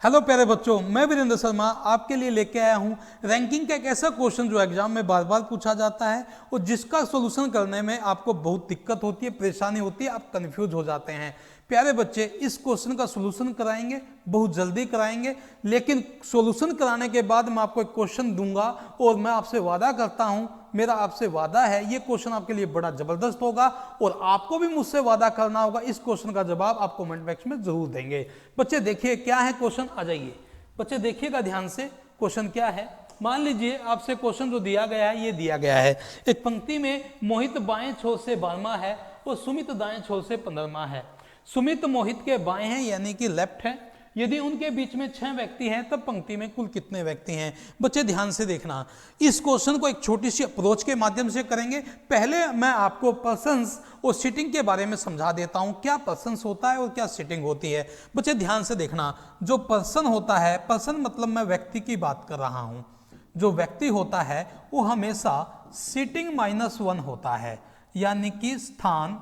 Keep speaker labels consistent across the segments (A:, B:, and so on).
A: Hello प्यारे बच्चों, मैं वीरेंद्र शर्मा आपके लिए लेके आया हूं रैंकिंग का एक ऐसा क्वेश्चन जो एग्जाम में बार बार पूछा जाता है और जिसका सॉल्यूशन करने में आपको बहुत दिक्कत होती है, परेशानी होती है, आप कंफ्यूज हो जाते हैं। प्यारे बच्चे, इस क्वेश्चन का सॉल्यूशन कराएंगे, बहुत जल्दी कराएंगे, लेकिन सॉल्यूशन कराने के बाद मैं आपको एक क्वेश्चन दूंगा और मैं आपसे वादा करता हूं, मेरा आपसे वादा है ये क्वेश्चन आपके लिए बड़ा जबरदस्त होगा और आपको भी मुझसे वादा करना होगा इस क्वेश्चन का जवाब आप कमेंट बॉक्स में जरूर देंगे। बच्चे देखिए क्या है क्वेश्चन, आ जाइए बच्चे देखिएगा ध्यान से। क्वेश्चन क्या है, मान लीजिए आपसे क्वेश्चन जो दिया गया है ये दिया गया है, एक पंक्ति में मोहित बाएं छोर से 12वां है और सुमित दाएं छोर से 15वां है। सुमित मोहित के बाएं हैं यानी कि लेफ्ट है। यदि उनके बीच में 6 व्यक्ति हैं तब पंक्ति में कुल कितने व्यक्ति हैं। बच्चे ध्यान से देखना, इस क्वेश्चन को एक छोटी सी अप्रोच के माध्यम से करेंगे। पहले मैं आपको पर्सन्स और सिटिंग के बारे में समझा देता हूं, क्या पर्सन्स होता है और क्या सिटिंग होती है। बच्चे ध्यान से देखना, जो पर्सन होता है, पर्सन मतलब मैं व्यक्ति की बात कर रहा हूं, जो व्यक्ति होता है वो हमेशा सिटिंग -1 होता है, यानी कि स्थान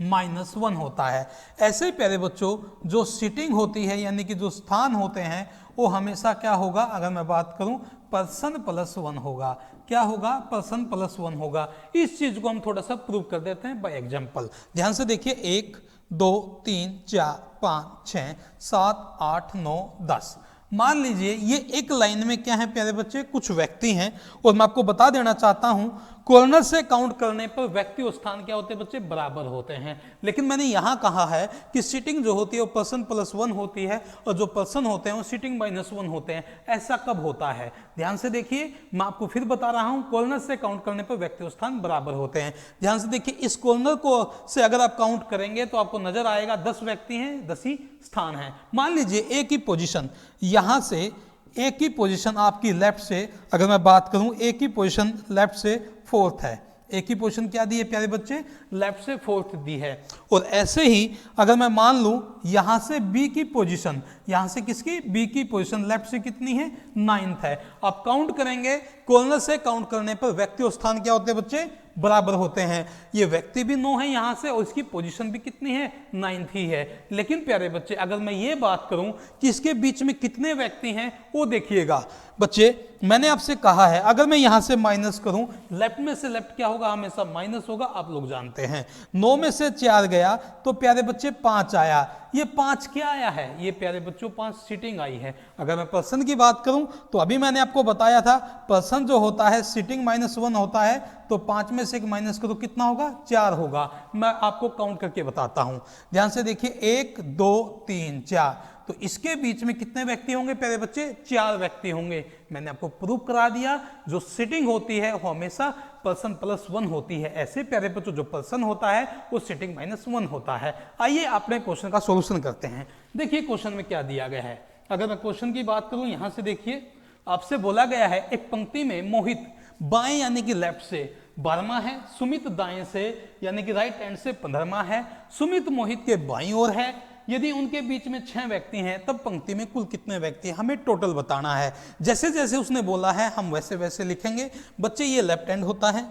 A: -1 होता है। ऐसे ही प्यारे बच्चों, जो सिटिंग होती है यानी कि जो स्थान होते हैं वो हमेशा क्या होगा, अगर मैं बात करूं पर्सन +1 होगा। क्या होगा, पर्सन +1 होगा। इस चीज को हम थोड़ा सा प्रूव कर देते हैं बाय एग्जांपल। ध्यान से देखिए, 1 2 3 4 5 6 7 8 9 10। मान लीजिए ये एक लाइन में क्या है प्यारे बच्चे, कुछ व्यक्ति हैं और मैं आपको बता देना चाहता हूं कॉर्नर से काउंट करने पर व्यक्ति और स्थान क्या होते हैं बच्चे, बराबर होते हैं। लेकिन मैंने यहां कहा है कि सिटिंग जो होती है वो पर्सन +1 होती है और जो पर्सन होते हैं वो सिटिंग -1 होते हैं। ऐसा कब होता है, ध्यान से देखिए, मैं आपको फिर बता रहा हूं, कॉर्नर से काउंट करने पर व्यक्ति और स्थान बराबर होते हैं। ध्यान से देखिए, इस कॉर्नर को से अगर आप काउंट करेंगे तो आपको नजर आएगा 10 व्यक्ति हैं, 10 ही स्थान हैं। मान लीजिए एक ही पोजीशन, यहां से एक ही पोजीशन आपकी लेफ्ट से अगर मैं बात करूं, एक ही पोजीशन लेफ्ट से 4th है। एक ही पोजीशन क्या दी है प्यारे बच्चे, लेफ्ट से 4th दी है। और ऐसे ही अगर मैं मान लूं यहां से बी की पोजीशन, यहां से किसकी, बी की पोजीशन लेफ्ट से कितनी है, 9th है। आप काउंट करेंगे, कॉर्नर से काउंट करने पर व्यक्ति और स्थान क्या होते हैं बच्चे, बराबर होते हैं। ये व्यक्ति भी 9 है यहां से और इसकी पोजीशन भी कितनी है, 9th ही है। लेकिन प्यारे बच्चे, अगर मैं ये बात करूं कि इसके बीच में कितने व्यक्ति हैं, वो देखिएगा बच्चे, मैंने आपसे कहा है अगर मैं यहां से माइनस करूं, लेफ्ट में से लेफ्ट क्या होगा, हमेशा माइनस होगा, आप लोग जानते हैं। 9 में से 4 गया तो प्यारे बच्चे 5 आया। ये 5 क्या आया है, ये प्यारे बच्चों 5 सिटिंग आई है। अगर मैं पर्सन की बात करूं तो अभी मैंने आपको बताया था पर्सन जो होता है सिटिंग -1 होता है, तो 5 में से एक माइनस करो कितना होगा, 4 होगा। मैं आपको काउंट करके बताता हूं, ध्यान से देखिए, 1 2 3 4, तो इसके बीच में कितने व्यक्ति होंगे प्यारे बच्चे, 4 व्यक्ति होंगे। मैंने आपको प्रूव करा दिया, जो सिटिंग होती है वो हमेशा पर्सन +1 होती है। ऐसे प्यारे बच्चों, जो पर्सन होता है वो सिटिंग -1 होता है। आइए अपने क्वेश्चन का सॉल्यूशन करते हैं। देखिए क्वेश्चन में क्या दिया गया है। अगर मैं क्वेश्चन की बात करूं, यहां से देखिए, आपसे बोला गया है एक पंक्ति में मोहित बाएं यानी कि लेफ्ट से 12वां है, सुमित दाएं से यानी कि राइट हैंड से 15वां है। सुमित मोहित के बाईं ओर है। यदि उनके बीच में 6 व्यक्ति हैं तब पंक्ति में कुल कितने व्यक्ति हैं, हमें टोटल बताना है। जैसे जैसे उसने बोला है हम वैसे वैसे लिखेंगे। बच्चे, ये लेफ्ट हैंड होता है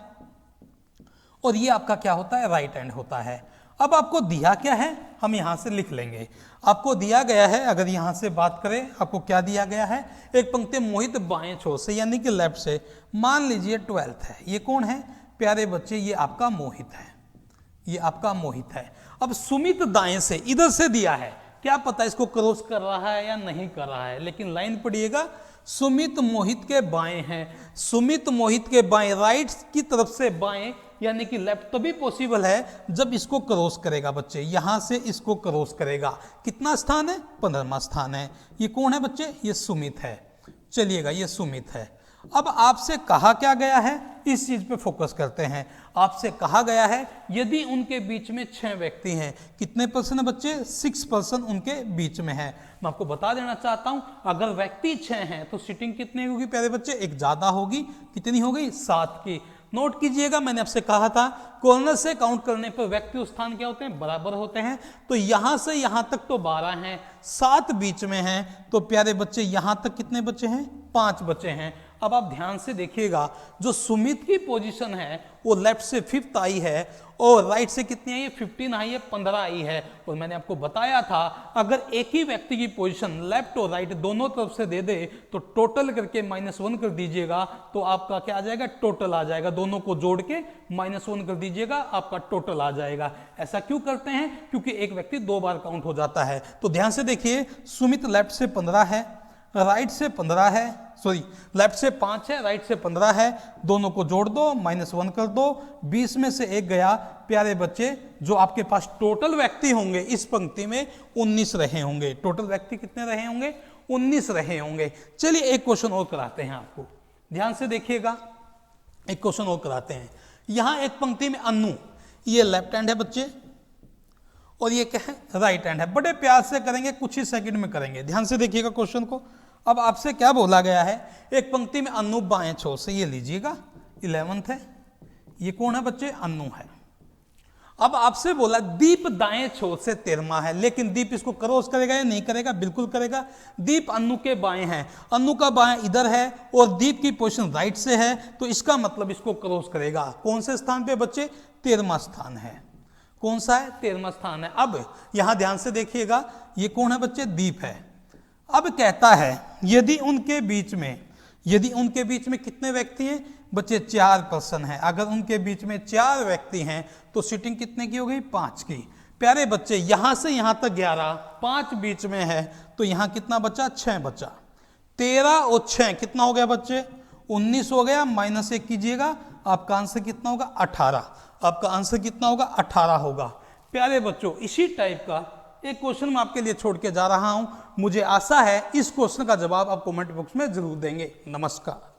A: और ये आपका क्या होता है, राइट हैंड होता है। अब आपको दिया क्या है, हम यहां से लिख लेंगे। आपको दिया गया है, अगर यहां से बात करें, आपको क्या दिया गया है, एक पंक्ति मोहित बाएं छोर से यानी कि लेफ्ट से, मान लीजिए 12th है। ये कौन है प्यारे बच्चे, ये आपका मोहित है, ये आपका मोहित है। अब सुमित दाएं से, इधर से दिया है, क्या पता इसको क्रॉस कर रहा है या नहीं कर रहा है, लेकिन लाइन पढ़िएगा, सुमित मोहित के बाएं हैं। सुमित मोहित के बाएं, राइट की तरफ से बाएं यानी कि लेफ्ट तभी पॉसिबल है जब इसको क्रॉस करेगा बच्चे, यहां से इसको क्रॉस करेगा। कितना स्थान है, 15वां स्थान है। ये कौन है बच्चे, ये सुमित है। चलिएगा, ये सुमित है। अब आपसे कहा क्या गया है, इस चीज पे फोकस करते हैं। आपसे कहा गया है यदि उनके बीच में 6 व्यक्ति हैं, कितने पर्सन है बच्चे, 6 पर्सन उनके बीच में है। मैं आपको बता देना चाहता हूं, अगर व्यक्ति 6 हैं तो सिटिंग कितनी होगी प्यारे बच्चे, एक ज्यादा होगी। कितनी हो गई, 7 की। नोट कीजिएगा, मैंने आपसे कहा था कॉर्नर से काउंट करने पर व्यक्ति और स्थान क्या होते हैं, बराबर होते हैं। तो यहां से यहां तक तो 12 हैं, 7 बीच में हैं, तो प्यारे बच्चे यहां तक कितने बच्चे हैं, 5 बचे हैं। अब आप ध्यान से देखिएगा, जो सुमित की पोजीशन है वो लेफ्ट से 5th आई है और राइट से कितनी आई है, 15 आई है, 15 आई है। और मैंने आपको बताया था अगर एक ही व्यक्ति की पोजीशन लेफ्ट और राइट दोनों तरफ से दे दे तो टोटल करके -1 कर दीजिएगा, तो आपका क्या आ जाएगा, टोटल आ जाएगा। दोनों को जोड़ के -1 कर दीजिएगा, आपका टोटल आ जाएगा। ऐसा क्यों करते हैं, क्योंकि एक व्यक्ति 2 बार काउंट हो जाता है। तो ध्यान से देखिए, सुमित लेफ्ट से 15 है, राइट से 15 है, सॉरी लेफ्ट से 5 है, राइट से 15 है, दोनों को जोड़ दो, -1 कर दो, 20 में से 1 गया। प्यारे बच्चे, जो आपके पास टोटल व्यक्ति होंगे इस पंक्ति में 19 रहे होंगे। टोटल व्यक्ति कितने रहे होंगे, 19 रहे होंगे। चलिए एक क्वेश्चन और कराते हैं आपको, ध्यान से देखिएगा, एक क्वेश्चन और कराते हैं। यहां एक पंक्ति में अन्नू, ये लेफ्ट हैंड है बच्चे और ये क्या है, राइट हैंड है। बड़े प्यार से करेंगे, कुछ ही सेकंड में करेंगे। ध्यान से देखिएगा क्वेश्चन को। अब आपसे क्या बोला गया है, एक पंक्ति में अन्नू बाएं छोर से, ये लीजिएगा 11th है, ये कौन है बच्चे, अन्नू है। अब आपसे बोला दीप दाएं छोर से 13वां है, लेकिन दीप इसको क्रॉस करेगा या नहीं करेगा, बिल्कुल करेगा। दीप अन्नू के बाएं है, अन्नू का बाएं इधर है और दीप की पोजीशन राइट से है, तो इसका मतलब इसको क्रॉस करेगा। कौन से स्थान पे बच्चे, 13वां स्थान है। कौन सा है, 13वां स्थान है। अब यहां ध्यान से देखिएगा, ये कौन है बच्चे, दीप है। अब कहता है यदि उनके बीच में कितने व्यक्ति हैं बच्चे, 4 पर्सन है। अगर उनके बीच में 4 व्यक्ति हैं तो सीटिंग कितने की हो गई, 5 की। प्यारे बच्चे, यहां से यहां तक 11, 5 बीच में है, तो यहां कितना बचा, 6 बचा। 13 और 6 कितना हो गया बच्चे, 19 हो गया। -1 कीजिएगा, आपका आंसर कितना होगा, 18। आपका आंसर कितना होगा, 18 होगा। प्यारे बच्चों, इसी टाइप का एक क्वेश्चन मैं आपके लिए छोड़ के जा रहा हूं। मुझे आशा है इस क्वेश्चन का जवाब आप कमेंट बॉक्स में जरूर देंगे। नमस्कार।